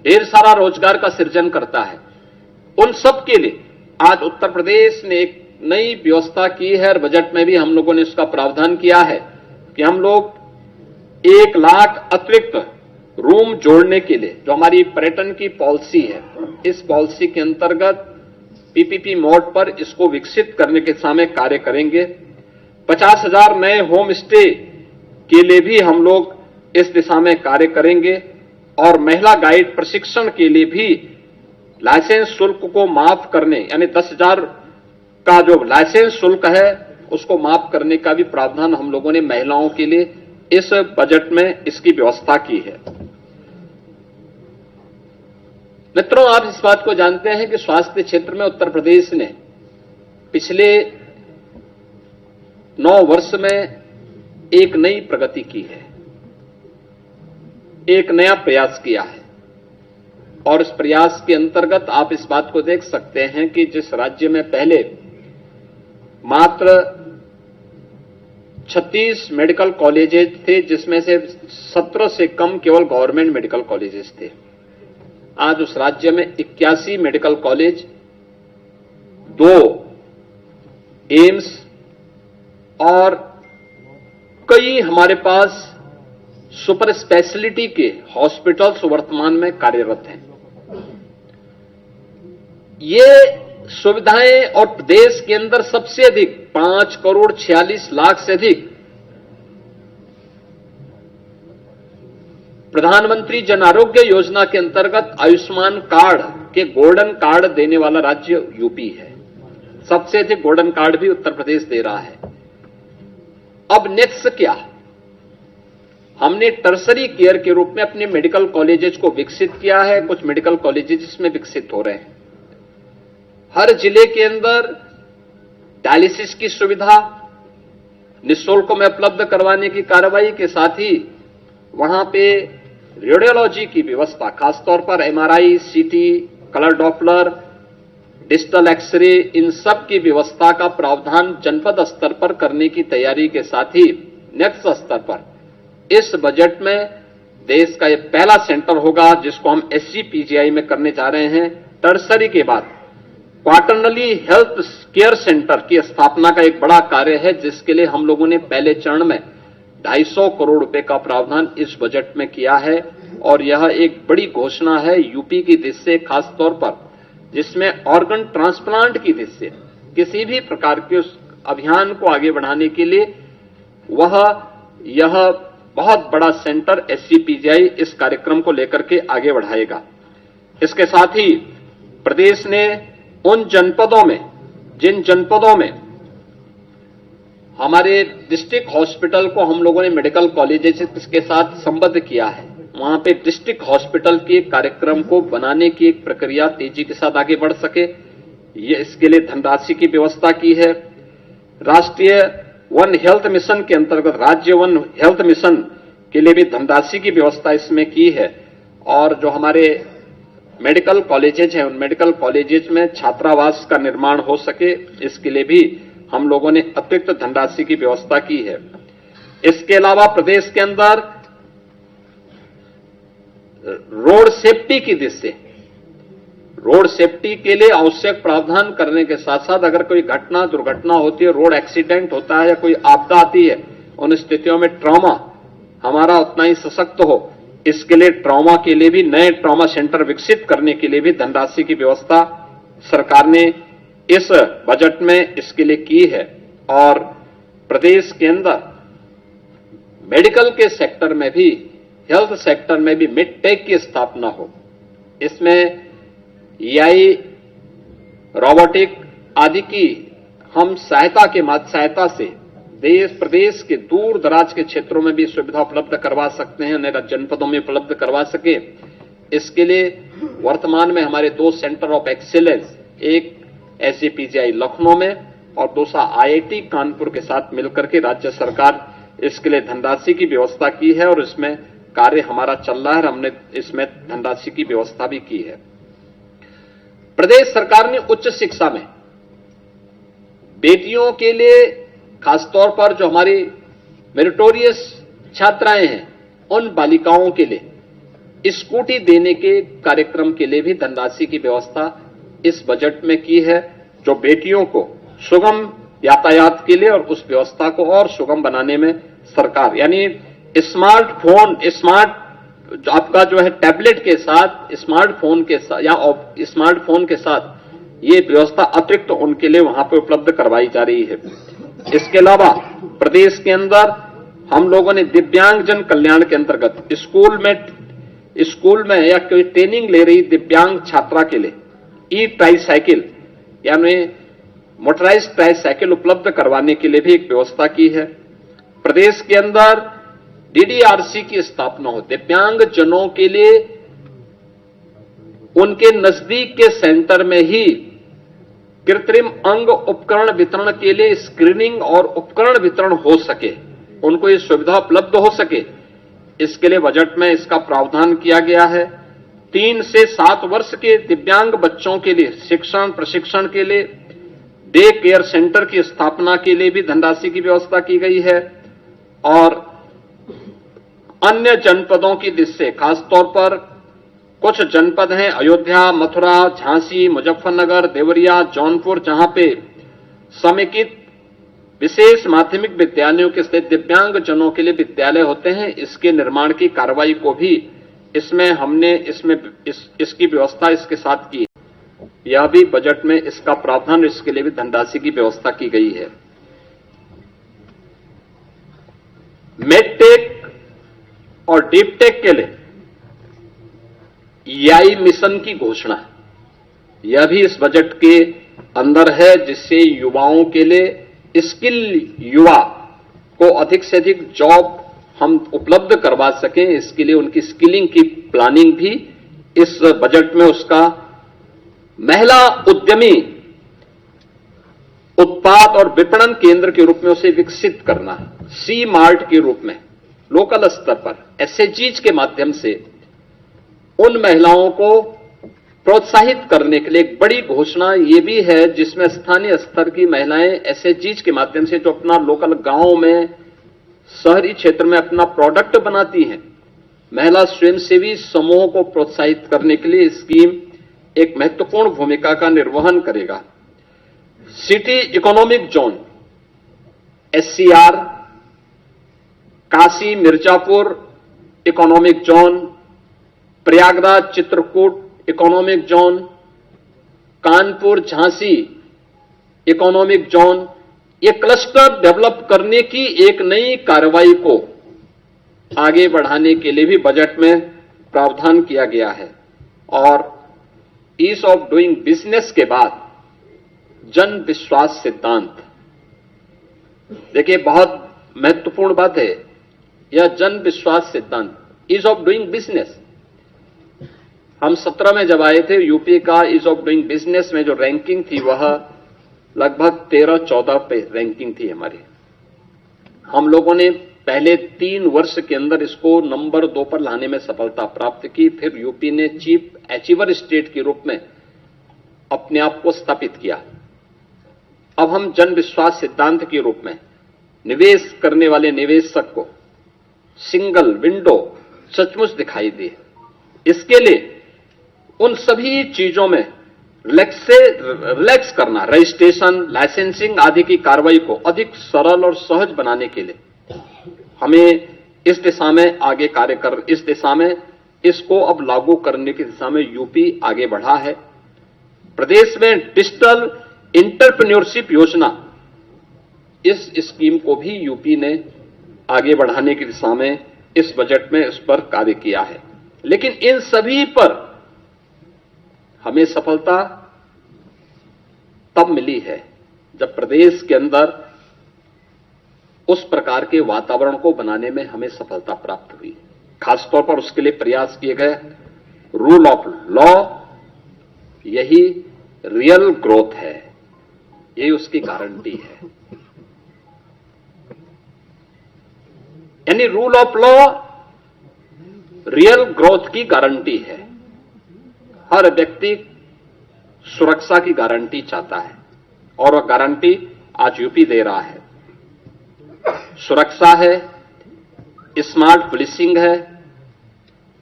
Speaker 1: ढेर सारा रोजगार का सृजन करता है। उन सब के लिए आज उत्तर प्रदेश ने एक नई व्यवस्था की है और बजट में भी हम लोगों ने उसका प्रावधान किया है कि हम लोग 1 लाख अतिरिक्त रूम जोड़ने के लिए जो हमारी पर्यटन की पॉलिसी है, इस पॉलिसी के अंतर्गत पीपीपी मोड पर इसको विकसित करने के सामने कार्य करेंगे। 50,000 नए होम स्टे के लिए भी हम लोग इस दिशा में कार्य करेंगे और महिला गाइड प्रशिक्षण के लिए भी लाइसेंस शुल्क को माफ करने यानी 10,000 का जो लाइसेंस शुल्क है उसको माफ करने का भी प्रावधान हम लोगों ने महिलाओं के लिए इस बजट में इसकी व्यवस्था की है। मित्रों, आप इस बात को जानते हैं कि स्वास्थ्य क्षेत्र में उत्तर प्रदेश ने पिछले 9 वर्ष में एक नई प्रगति की है, एक नया प्रयास किया है और इस प्रयास के अंतर्गत आप इस बात को देख सकते हैं कि जिस राज्य में पहले मात्र 36 मेडिकल कॉलेजेस थे, जिसमें से 17 से कम केवल गवर्नमेंट मेडिकल कॉलेजेस थे, आज उस राज्य में 81 मेडिकल कॉलेज, 2 एम्स और कई हमारे पास सुपर स्पेशलिटी के हॉस्पिटल्स वर्तमान में कार्यरत हैं। ये सुविधाएं और देश के अंदर सबसे अधिक 5,46,00,000 से अधिक प्रधानमंत्री जन आरोग्य योजना के अंतर्गत आयुष्मान कार्ड के गोल्डन कार्ड देने वाला राज्य यूपी है। सबसे अधिक गोल्डन कार्ड भी उत्तर प्रदेश दे रहा है। अब नेक्स्ट क्या? हमने टर्सरी केयर के रूप में अपने मेडिकल कॉलेजेस को विकसित किया है। कुछ मेडिकल कॉलेजेस इसमें विकसित हो रहे हैं। हर जिले के अंदर डायलिसिस की सुविधा निःशुल्क में उपलब्ध करवाने की कार्रवाई के साथ ही वहां पे रेडियोलॉजी की व्यवस्था, खासतौर पर एमआरआई, सीटी, कलर डॉपलर, डिजिटल एक्सरे, इन सब की व्यवस्था का प्रावधान जनपद स्तर पर करने की तैयारी के साथ ही नेक्स्ट स्तर पर इस बजट में देश का यह पहला सेंटर होगा जिसको हम एसजीपीजीआई में करने जा रहे हैं। टर्सरी के बाद क्वार्टरली हेल्थ केयर सेंटर की स्थापना का एक बड़ा कार्य है, जिसके लिए हम लोगों ने पहले चरण में 250 करोड़ रुपए का प्रावधान इस बजट में किया है और यह एक बड़ी घोषणा है यूपी की दृष्टि से, खासतौर पर जिसमें ऑर्गन ट्रांसप्लांट की दृष्टि से किसी भी प्रकार के उस अभियान को आगे बढ़ाने के लिए यह बहुत बड़ा सेंटर एसजीपीजीआई इस कार्यक्रम को लेकर के आगे बढ़ाएगा। इसके साथ ही प्रदेश ने उन जनपदों में जिन जनपदों में हमारे डिस्ट्रिक्ट हॉस्पिटल को हम लोगों ने मेडिकल कॉलेजेस के साथ संबद्ध किया है, वहां पे डिस्ट्रिक्ट हॉस्पिटल के कार्यक्रम को बनाने की एक प्रक्रिया तेजी के साथ आगे बढ़ सके, ये इसके लिए धनराशि की व्यवस्था की है। राष्ट्रीय वन हेल्थ मिशन के अंतर्गत राज्य वन हेल्थ मिशन के लिए भी धनराशि की व्यवस्था इसमें की है। और जो हमारे मेडिकल कॉलेजेज हैं, उन मेडिकल कॉलेजेज में छात्रावास का निर्माण हो सके, इसके लिए भी हम लोगों ने अतिरिक्त धनराशि की व्यवस्था की है। इसके अलावा प्रदेश के अंदर रोड सेफ्टी की दृष्टि से रोड सेफ्टी के लिए आवश्यक प्रावधान करने के साथ साथ अगर कोई घटना दुर्घटना होती है, रोड एक्सीडेंट होता है या कोई आपदा आती है, उन स्थितियों में ट्रॉमा हमारा उतना ही सशक्त हो, इसके लिए ट्रॉमा के लिए भी नए ट्रॉमा सेंटर विकसित करने के लिए भी धनराशि की व्यवस्था सरकार ने इस बजट में इसके लिए की है। और प्रदेश के अंदर मेडिकल के सेक्टर में भी, हेल्थ सेक्टर में भी मिडटेक की स्थापना हो, इसमें एआई, रोबोटिक आदि की हम सहायता से देश प्रदेश के दूर दराज के क्षेत्रों में भी सुविधा उपलब्ध करवा सकते हैं, उन्हें जनपदों में उपलब्ध करवा सके। इसके लिए वर्तमान में हमारे 2 सेंटर ऑफ एक्सीलेंस, एक एसजीपीजीआई लखनऊ में और दूसरा आईआईटी कानपुर के साथ मिलकर के राज्य सरकार इसके लिए धनराशि की व्यवस्था की है और इसमें कार्य हमारा चल रहा है। हमने इसमें धनराशि की व्यवस्था भी की है। प्रदेश सरकार ने उच्च शिक्षा में बेटियों के लिए, खासतौर पर जो हमारी मेरिटोरियस छात्राएं हैं, उन बालिकाओं के लिए स्कूटी देने के कार्यक्रम के लिए भी धनराशि की व्यवस्था इस बजट में की है, जो बेटियों को सुगम यातायात के लिए और उस व्यवस्था को और सुगम बनाने में सरकार, यानी स्मार्टफोन, आपका जो है टैबलेट के साथ, स्मार्टफोन के साथ या स्मार्टफोन के साथ ये व्यवस्था अतिरिक्त उनके लिए वहां पे उपलब्ध करवाई जा रही है। इसके अलावा प्रदेश के अंदर हम लोगों ने दिव्यांगजन कल्याण के अंतर्गत स्कूल में या कोई ट्रेनिंग ले रही दिव्यांग छात्रा के लिए ई ट्राईसाइकिल यानी मोटराइज ट्राईसाइकिल उपलब्ध करवाने के लिए भी एक व्यवस्था की है। प्रदेश के अंदर डीडीआरसी की स्थापना हो, दिव्यांग जनों के लिए उनके नजदीक के सेंटर में ही कृत्रिम अंग उपकरण वितरण के लिए स्क्रीनिंग और उपकरण वितरण हो सके, उनको ये सुविधा उपलब्ध हो सके, इसके लिए बजट में इसका प्रावधान किया गया है। 3 से 7 वर्ष के दिव्यांग बच्चों के लिए शिक्षण प्रशिक्षण के लिए डे केयर सेंटर की स्थापना के लिए भी धनराशि की व्यवस्था की गई है। और अन्य जनपदों की दृष्टि से, खासतौर पर कुछ जनपद हैं अयोध्या, मथुरा, झांसी, मुजफ्फरनगर, देवरिया, जौनपुर, जहां पे समेकित विशेष माध्यमिक विद्यालयों के स्थित दिव्यांग जनों के लिए विद्यालय होते हैं, इसके निर्माण की कार्रवाई को भी इसमें हमने इसकी व्यवस्था इसके साथ की। यह भी बजट में इसका प्रावधान, इसके लिए भी धनराशि की व्यवस्था की गई है। मेडटेक और डीपटेक के लिए एआई मिशन की घोषणा, यह भी इस बजट के अंदर है, जिससे युवाओं के लिए स्किल युवा को अधिक से अधिक जॉब हम उपलब्ध करवा सकें, इसके लिए उनकी स्किलिंग की प्लानिंग भी इस बजट में, उसका महिला उद्यमी उत्पाद और विपणन केंद्र के रूप में उसे विकसित करना, सी मार्ट के रूप में लोकल स्तर पर एसएचजीज के माध्यम से उन महिलाओं को प्रोत्साहित करने के लिए एक बड़ी घोषणा ये भी है, जिसमें स्थानीय स्तर की महिलाएं एसएचजीज के माध्यम से जो अपना लोकल गांव में, शहरी क्षेत्र में अपना प्रोडक्ट बनाती हैं, महिला स्वयंसेवी समूहों को प्रोत्साहित करने के लिए स्कीम एक महत्वपूर्ण भूमिका का निर्वहन करेगा। City economic zone SCR, Kashi Mirzapur economic zone, Prayagraj Chitrakoot economic zone, Kanpur Jhansi economic zone, ये क्लस्टर डेवलप करने की एक नई कार्रवाई को आगे बढ़ाने के लिए भी बजट में प्रावधान किया गया है। और ईज ऑफ डूइंग बिजनेस के बाद जन विश्वास सिद्धांत। देखिए, बहुत महत्वपूर्ण बात है यह जन विश्वास सिद्धांत, ईज ऑफ डूइंग बिजनेस। हम 17 में जब आए थे, यूपी का ईज ऑफ डूइंग बिजनेस में जो रैंकिंग थी वह लगभग 13-14 पे रैंकिंग थी हमारी। हम लोगों ने पहले 3 वर्ष के अंदर इसको नंबर 2 पर लाने में सफलता प्राप्त की। फिर यूपी ने चीफ अचीवर स्टेट के रूप में अपने आप को स्थापित किया। अब हम जन विश्वास सिद्धांत के रूप में निवेश करने वाले निवेशक को सिंगल विंडो सचमुच दिखाई दे। इसके लिए उन सभी चीजों में रिलैक्स करना, रजिस्ट्रेशन, लाइसेंसिंग आदि की कार्रवाई को अधिक सरल और सहज बनाने के लिए हमें इस दिशा में आगे कार्य कर, इस दिशा में इसको अब लागू करने की दिशा में यूपी आगे बढ़ा है। प्रदेश में डिजिटल एंटरप्रेन्योरशिप योजना, इस स्कीम को भी यूपी ने आगे बढ़ाने की दिशा में इस बजट में इस पर कार्य किया है। लेकिन इन सभी पर हमें सफलता तब मिली है जब प्रदेश के अंदर उस प्रकार के वातावरण को बनाने में हमें सफलता प्राप्त हुई। खासतौर पर उसके लिए प्रयास किए गए रूल ऑफ लॉ, यही रियल ग्रोथ है, यही उसकी गारंटी है। यानी rule of law real growth की गारंटी है। हर व्यक्ति सुरक्षा की गारंटी चाहता है और वह गारंटी आज यूपी दे रहा है। सुरक्षा है, स्मार्ट पुलिसिंग है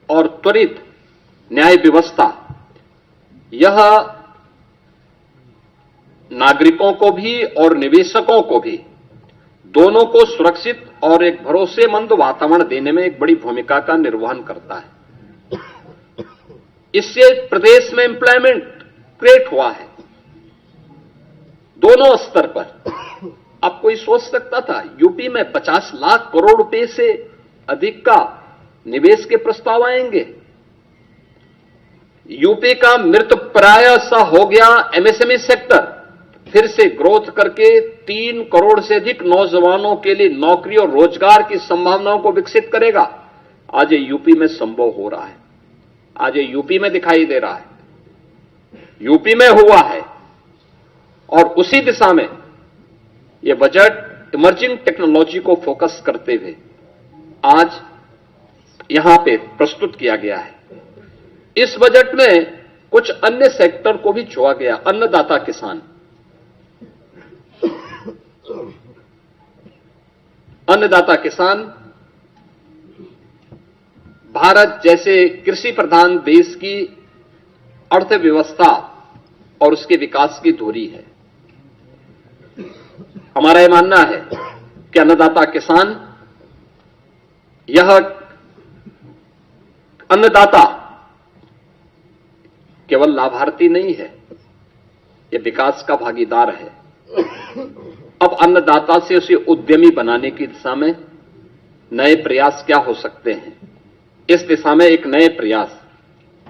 Speaker 1: और त्वरित न्याय व्यवस्था। यह नागरिकों को भी और निवेशकों को भी दोनों को सुरक्षित और एक भरोसेमंद वातावरण देने में एक बड़ी भूमिका का निर्वहन करता है। इससे प्रदेश में एम्प्लॉयमेंट क्रिएट हुआ है दोनों स्तर पर। अब कोई सोच सकता था यूपी में 50 लाख करोड़ रुपए से अधिक का निवेश के प्रस्ताव आएंगे? यूपी का मृत प्राय सा हो गया एमएसएमई सेक्टर, फिर से ग्रोथ करके 3 करोड़ से अधिक नौजवानों के लिए नौकरी और रोजगार की संभावनाओं को विकसित करेगा। आज ये यूपी में संभव हो रहा है, आज ये यूपी में दिखाई दे रहा है, यूपी में हुआ है। और उसी दिशा में यह बजट इमर्जिंग टेक्नोलॉजी को फोकस करते हुए आज यहां पे प्रस्तुत किया गया है। इस बजट में कुछ अन्य सेक्टर को भी छुआ गया। अन्नदाता किसान, अन्नदाता किसान भारत जैसे कृषि प्रधान देश की अर्थव्यवस्था और उसके विकास की धुरी है। हमारा यह मानना है कि अन्नदाता किसान, यह अन्नदाता केवल लाभार्थी नहीं है, यह विकास का भागीदार है। अब अन्नदाता से उसे उद्यमी बनाने की दिशा में नए प्रयास क्या हो सकते हैं, इस दिशा में एक नए प्रयास,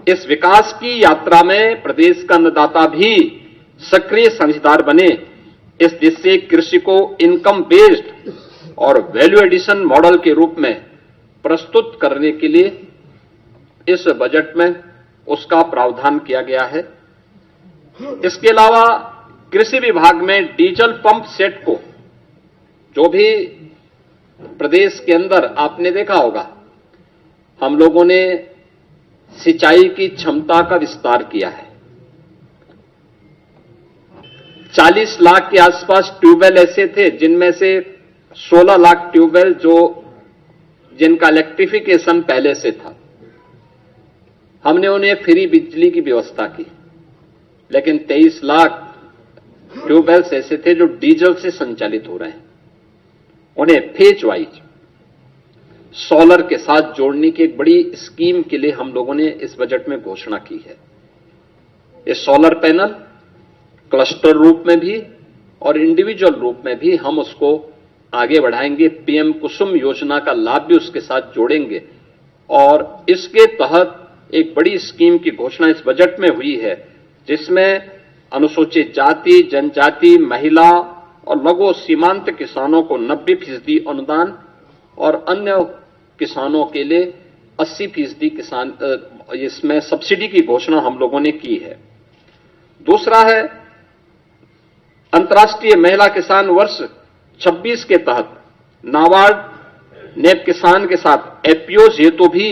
Speaker 1: इस विकास की यात्रा में प्रदेश का अन्नदाता भी सक्रिय साझेदार बने। इस दिशा से कृषि को इनकम बेस्ड और वैल्यू एडिशन मॉडल के रूप में प्रस्तुत करने के लिए इस बजट में उसका प्रावधान किया गया है। इसके अलावा कृषि विभाग में डीजल पंप सेट को, जो भी प्रदेश के अंदर आपने देखा होगा, हम लोगों ने सिंचाई की क्षमता का विस्तार किया है। 40 लाख के आसपास ट्यूबवेल ऐसे थे जिनमें से 16 लाख ट्यूबवेल जिनका इलेक्ट्रिफिकेशन पहले से था, हमने उन्हें फ्री बिजली की व्यवस्था की। लेकिन 23 लाख ट्यूबवेल्स ऐसे थे जो डीजल से संचालित हो रहे हैं, उन्हें फेज वाइज सोलर के साथ जोड़ने की एक बड़ी स्कीम के लिए हम लोगों ने इस बजट में घोषणा की है। ये सोलर पैनल क्लस्टर रूप में भी और इंडिविजुअल रूप में भी हम उसको आगे बढ़ाएंगे। पीएम कुसुम योजना का लाभ भी उसके साथ जोड़ेंगे और इसके तहत एक बड़ी स्कीम की घोषणा इस बजट में हुई है, जिसमें अनुसूचित जाति, जनजाति, महिला और लघु सीमांत किसानों को 90% अनुदान और अन्य किसानों के लिए 80% किसान इसमें सब्सिडी की घोषणा हम लोगों ने की है। दूसरा है अंतर्राष्ट्रीय महिला किसान वर्ष 26 के तहत नाबार्ड ने किसान के साथ एफपीओज हेतु भी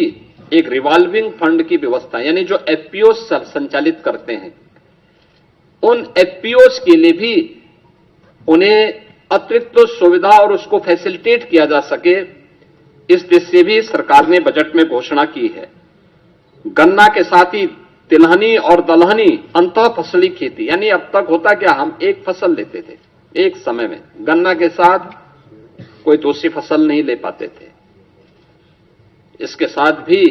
Speaker 1: एक रिवॉल्विंग फंड की व्यवस्था, यानी जो एफपीओज संचालित करते हैं उन एफपीओज के लिए भी उन्हें अतिरिक्त सुविधा और उसको फैसिलिटेट किया जा सके, इस दिशा से भी सरकार ने बजट में घोषणा की है। गन्ना के साथ ही तिलहनी और दलहनी अंतः फसली खेती, यानी अब तक होता क्या, हम एक फसल लेते थे एक समय में, गन्ना के साथ कोई दूसरी फसल नहीं ले पाते थे। इसके साथ भी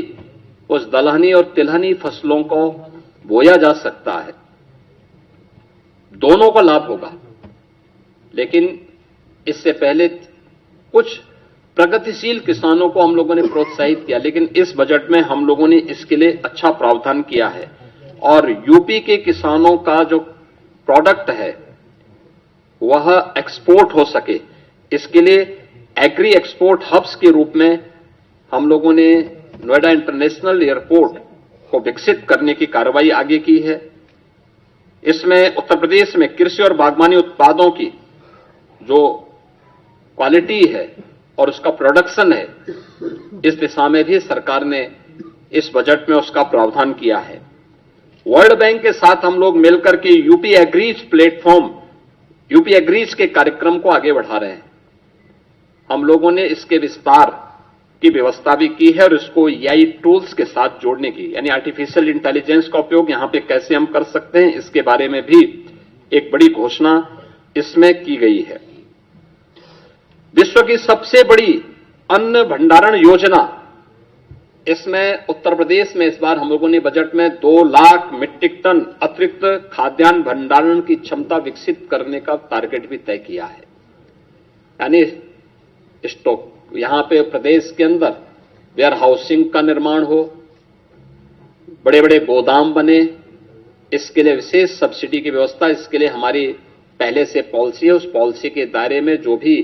Speaker 1: उस दलहनी और तिलहनी फसलों को बोया जा सकता है, दोनों को लाभ होगा। लेकिन इससे पहले कुछ प्रगतिशील किसानों को हम लोगों ने प्रोत्साहित किया, लेकिन इस बजट में हम लोगों ने इसके लिए अच्छा प्रावधान किया है और यूपी के किसानों का जो प्रोडक्ट है वह एक्सपोर्ट हो सके, इसके लिए एग्री एक्सपोर्ट हब्स के रूप में हम लोगों ने नोएडा इंटरनेशनल एयरपोर्ट को विकसित करने की कार्रवाई आगे की है। इसमें उत्तर प्रदेश में कृषि और बागवानी उत्पादों की जो क्वालिटी है और उसका प्रोडक्शन है, इस दिशा में भी सरकार ने इस बजट में उसका प्रावधान किया है। वर्ल्ड बैंक के साथ हम लोग मिलकर के UP agrees platform, UP agrees के कार्यक्रम को आगे बढ़ा रहे हैं। हम लोगों ने इसके विस्तार की व्यवस्था भी की है और इसको एआई टूल्स के साथ जोड़ने की, यानी आर्टिफिशियल इंटेलिजेंस का उपयोग यहां पे कैसे हम कर सकते हैं, इसके बारे में भी एक बड़ी घोषणा इसमें की गई है। विश्व की सबसे बड़ी अन्न भंडारण योजना, इसमें उत्तर प्रदेश में इस बार हम लोगों ने बजट में 2 लाख मीट्रिक टन अतिरिक्त खाद्यान्न भंडारण की क्षमता विकसित करने का टारगेट भी तय किया है। यानी स्टॉक, यहां पे प्रदेश के अंदर वेयर हाउसिंग का निर्माण हो, बड़े बड़े गोदाम बने, इसके लिए विशेष सब्सिडी की व्यवस्था, इसके लिए हमारी पहले से पॉलिसी है, उस पॉलिसी के दायरे में जो भी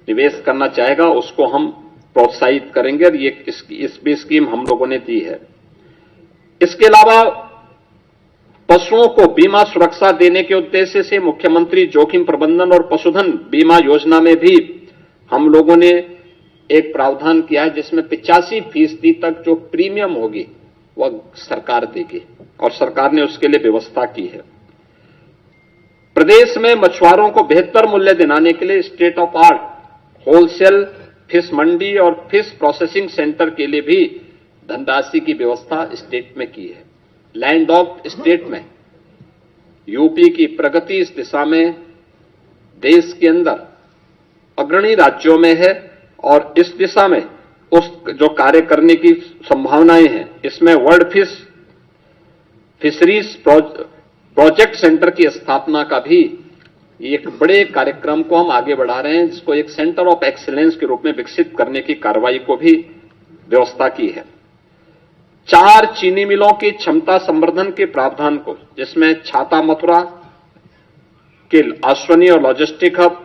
Speaker 1: निवेश करना चाहेगा उसको हम प्रोत्साहित करेंगे और ये इस भी स्कीम हम लोगों ने दी है। इसके अलावा पशुओं को बीमा सुरक्षा देने के उद्देश्य से मुख्यमंत्री जोखिम प्रबंधन और पशुधन बीमा योजना में भी हम लोगों ने एक प्रावधान किया है, जिसमें 85% तक जो प्रीमियम होगी वह सरकार देगी और सरकार ने उसके लिए व्यवस्था की है। प्रदेश में मछुआरों को बेहतर मूल्य दिलाने के लिए state of art wholesale fish mandi और फिश प्रोसेसिंग सेंटर के लिए भी धनराशि की व्यवस्था स्टेट में की है। लैंड ऑफ स्टेट में यूपी की प्रगति इस दिशा में देश के अंदर अग्रणी राज्यों में है और इस दिशा में उस जो कार्य करने की संभावनाएं हैं, इसमें वर्ल्ड फिशरीज प्रोजेक्ट सेंटर की स्थापना का भी एक बड़े कार्यक्रम को हम आगे बढ़ा रहे हैं, जिसको एक सेंटर ऑफ एक्सीलेंस के रूप में विकसित करने की कार्रवाई को भी व्यवस्था की है। 4 चीनी मिलों की क्षमता संवर्धन के प्रावधान को, जिसमें छाता मथुरा के अश्वनी और logistic hub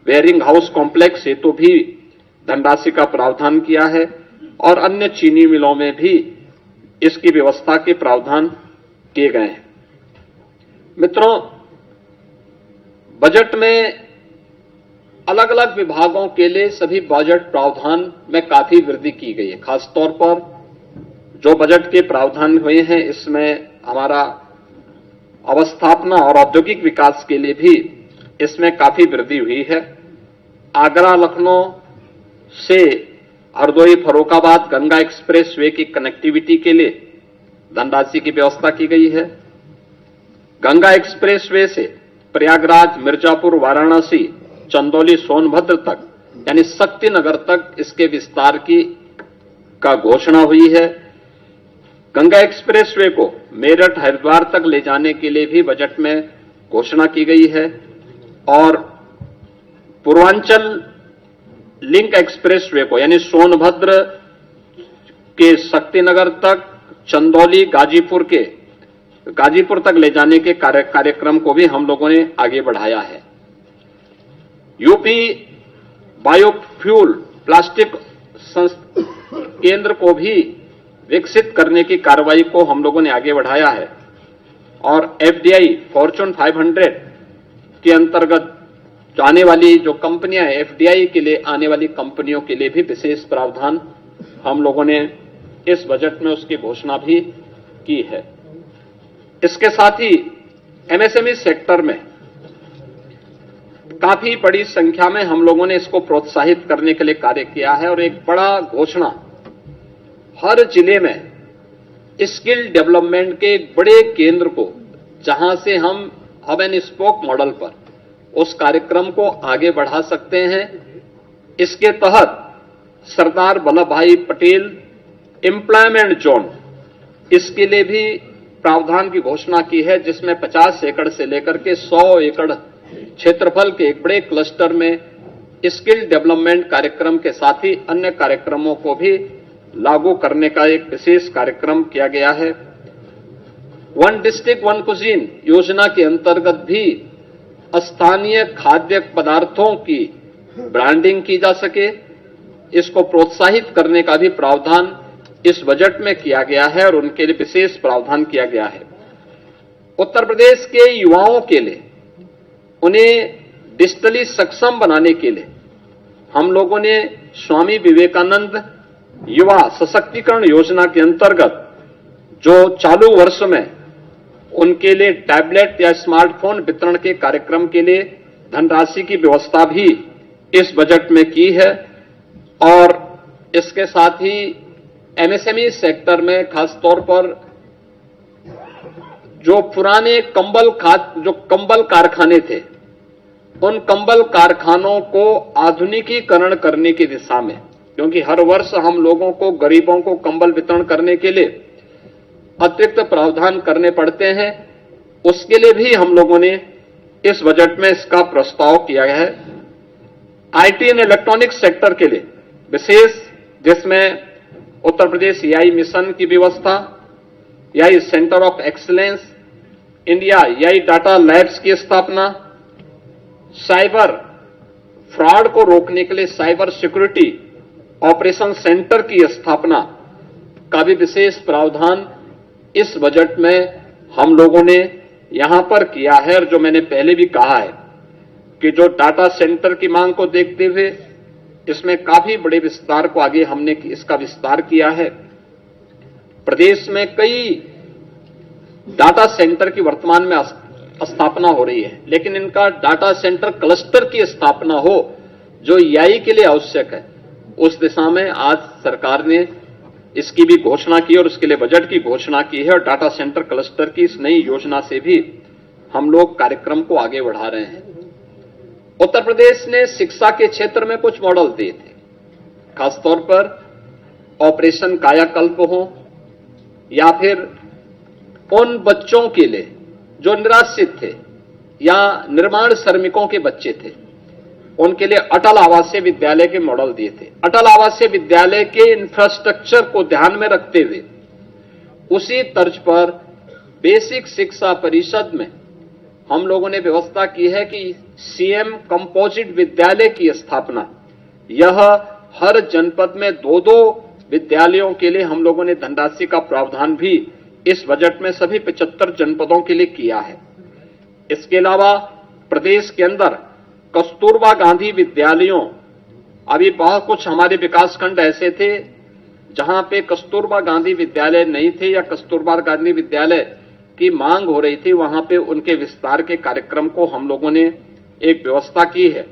Speaker 1: wearing house complex हेतु भी धनराशि का प्रावधान किया है और अन्य चीनी मिलों में भी इसकी व्यवस्था के प्रावधान किए गए हैं। मित्रों, बजट में अलग अलग विभागों के लिए सभी बजट प्रावधान में काफी वृद्धि की गई है। खासतौर पर जो बजट के प्रावधान हुए हैं, इसमें हमारा अवस्थापना और औद्योगिक विकास के लिए भी इसमें काफी वृद्धि हुई है। आगरा लखनऊ से हरदोई फर्रुखाबाद गंगा एक्सप्रेस वे की कनेक्टिविटी के लिए धनराशि की व्यवस्था की गई है। गंगा एक्सप्रेस वे से प्रयागराज, मिर्जापुर, वाराणसी, चंदौली, सोनभद्र तक यानी शक्तिनगर तक इसके विस्तार का घोषणा हुई है। गंगा एक्सप्रेस वे को मेरठ, हरिद्वार तक ले जाने के लिए भी बजट में घोषणा की गई है और पूर्वांचल लिंक एक्सप्रेस वे को यानी सोनभद्र के शक्तिनगर तक, चंदौली, गाजीपुर के गाजीपुर तक ले जाने के कार्यक्रम को भी हम लोगों ने आगे बढ़ाया है। यूपी बायोफ्यूल प्लास्टिक केंद्र को भी विकसित करने की कार्रवाई को हम लोगों ने आगे बढ़ाया है और एफडीआई फॉर्च्यून 500 के अंतर्गत जो आने वाली जो कंपनियां हैं, एफडीआई के लिए आने वाली कंपनियों के लिए भी विशेष प्रावधान हम लोगों ने इस बजट में उसकी घोषणा भी की है। इसके साथ ही एमएसएमई सेक्टर में काफी बड़ी संख्या में हम लोगों ने इसको प्रोत्साहित करने के लिए कार्य किया है और एक बड़ा घोषणा हर जिले में स्किल डेवलपमेंट के एक बड़े केंद्र को, जहां से हम हब एंड स्पोक मॉडल पर उस कार्यक्रम को आगे बढ़ा सकते हैं। इसके तहत सरदार वल्लभ भाई पटेल एम्प्लॉयमेंट जोन, इसके लिए भी प्रावधान की घोषणा की है, जिसमें 50 एकड़ से लेकर के 100 एकड़ क्षेत्रफल के एक बड़े क्लस्टर में स्किल डेवलपमेंट कार्यक्रम के साथ ही अन्य कार्यक्रमों को भी लागू करने का एक विशेष कार्यक्रम किया गया है। वन डिस्ट्रिक्ट वन कुजीन योजना के अंतर्गत भी स्थानीय खाद्य पदार्थों की ब्रांडिंग की जा सके, इसको प्रोत्साहित करने का भी प्रावधान इस बजट में किया गया है और उनके लिए विशेष प्रावधान किया गया है। उत्तर प्रदेश के युवाओं के लिए उन्हें डिजिटली सक्षम बनाने के लिए हम लोगों ने स्वामी विवेकानंद युवा सशक्तिकरण योजना के अंतर्गत जो चालू वर्ष में उनके लिए टैबलेट या स्मार्टफोन वितरण के कार्यक्रम के लिए धनराशि की व्यवस्था भी इस बजट में की है और इसके साथ ही एमएसएमई सेक्टर में खासतौर पर जो पुराने कंबल कारखाने थे, उन कंबल कारखानों को आधुनिकीकरण करने की दिशा में, क्योंकि हर वर्ष हम लोगों को, गरीबों को कंबल वितरण करने के लिए अतिरिक्त प्रावधान करने पड़ते हैं, उसके लिए भी हम लोगों ने इस बजट में इसका प्रस्ताव किया है। आईटी एंड इलेक्ट्रॉनिक्स सेक्टर के लिए विशेष, जिसमें उत्तर प्रदेश एआई मिशन की व्यवस्था, AI centre of excellence, India AI data labs की स्थापना, साइबर फ्रॉड को रोकने के लिए साइबर सिक्योरिटी ऑपरेशन सेंटर की स्थापना का भी विशेष प्रावधान इस बजट में हम लोगों ने यहां पर किया है। और जो मैंने पहले भी कहा है कि जो डाटा सेंटर की मांग को देखते हुए इसमें काफी बड़े विस्तार को आगे हमने इसका विस्तार किया है। प्रदेश में कई डाटा सेंटर की वर्तमान में स्थापना हो रही है, लेकिन इनका डाटा सेंटर क्लस्टर की स्थापना हो जो एआई के लिए आवश्यक है, उस दिशा में आज सरकार ने इसकी भी घोषणा की और उसके लिए बजट की घोषणा की है। और डाटा सेंटर क्लस्टर की इस नई योजना से भी हम लोग कार्यक्रम को आगे बढ़ा रहे हैं। उत्तर प्रदेश ने शिक्षा के क्षेत्र में कुछ मॉडल दिए थे, खासतौर पर ऑपरेशन कायाकल्प हो या फिर उन बच्चों के लिए जो निराश्रित थे या निर्माण श्रमिकों के बच्चे थे, उनके लिए अटल आवासीय विद्यालय के मॉडल दिए थे। अटल आवासीय विद्यालय के इंफ्रास्ट्रक्चर को ध्यान में रखते हुए उसी तर्ज पर बेसिक शिक्षा परिषद में हम लोगों ने व्यवस्था की है कि सीएम कंपोजिट विद्यालय की स्थापना, यह हर जनपद में 2-2 विद्यालयों के लिए हम लोगों ने धनराशि का प्रावधान भी इस बजट में सभी 75 जनपदों के लिए किया है। इसके अलावा प्रदेश के अंदर कस्तूरबा गांधी विद्यालयों, अभी बहुत कुछ हमारे विकासखंड ऐसे थे जहां पे कस्तूरबा गांधी विद्यालय नहीं थे या कस्तूरबा गांधी विद्यालय की मांग हो रही थी, वहां पे उनके विस्तार के कार्यक्रम को हम लोगों ने एक व्यवस्था की है।